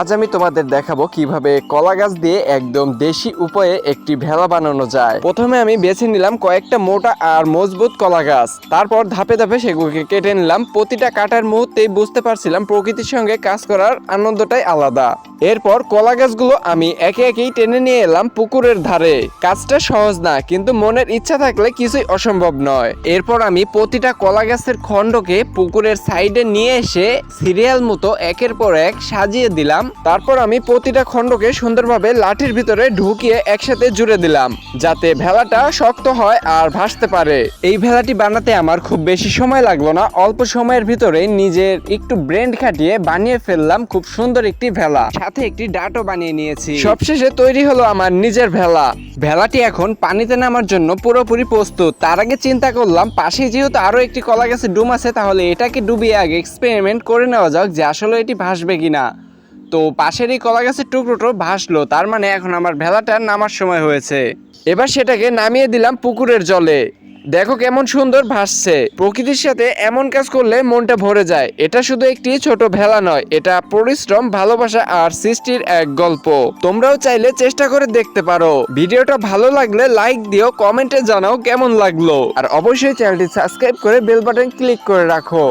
আজ আমি তোমাদের দেখাবো কিভাবে কলা গাছ দিয়ে একদম দেশি উপায়ে একটি ভেলা বানানো যায়। প্রথমে আমি বেছে নিলাম কয়েকটা মোটা আর মজবুত কলা গাছ, তারপর ধাপে ধাপে সেগুলোকে কেটে নিলাম। প্রতিটা কাটার মুহূর্তেই বুঝতে পারছিলাম প্রকৃতির সঙ্গে কাজ করার আনন্দটাই আলাদা। এরপর কলা গাছগুলো আমি একে একেই টেনে নিয়ে এলাম পুকুরের ধারে। কাজটা সহজ না, কিন্তু মনের ইচ্ছা থাকলে কিছুই অসম্ভব নয়। এরপর আমি প্রতিটা কলা গাছের খণ্ডকে পুকুরের সাইডে নিয়ে এসে সিরিয়াল মতো একের পর এক সাজিয়ে দিলাম। তারপর আমি প্রতিটা খণ্ডকে সুন্দরভাবে লাঠির ভিতরে ঢুকিয়ে একসাথে জুড়ে দিলাম, যাতে ভেলাটা শক্ত হয় আর ভাসতে পারে। এই ভেলাটি বানাতে আমার খুব বেশি সময় লাগলো না, অল্প সময়ের ভিতরে নিজের একটু ব্রেন খাটিয়ে বানিয়ে ফেললাম খুব সুন্দর একটি ভেলা। সাথে একটি ডাটও বানিয়ে নিয়েছি। সবশেষে তৈরি হলো আমার নিজের ভেলা। ভেলাটি এখন পানিতে নামার জন্য পুরোপুরি প্রস্তুত। তার আগে চিন্তা করলাম পাশে যেহেতু আরো একটি কলা গাছের ডুম আছে, তাহলে এটাকে ডুবিয়ে আগে এক্সপেরিমেন্ট করে নেওয়া যাক যে আসলে এটি ভাসবে কিনা। তো পাশের এই কলা গাছের টুকরোটো ভাসলো, তার মানে এখন আমার ভেলাটা নামার সময় হয়েছে। এবার সেটাকে নামিয়ে দিলাম পুকুরের জলে। দেখো কেমন সুন্দর ভাসছে। প্রকৃতির সাথে এমন কাজ করলে মনটা ভরে যায়। এটা শুধু একটি ছোট ভেলা নয়, এটা পরিশ্রম, ভালোবাসা আর সৃষ্টির এক গল্প। তোমরাও চাইলে চেষ্টা করে দেখতে পারো। ভিডিওটা ভালো লাগলে লাইক দিও, কমেন্টে জানাও কেমন লাগলো, আর অবশ্যই চ্যানেলটি সাবস্ক্রাইব করে বেল বাটন ক্লিক করে রাখো।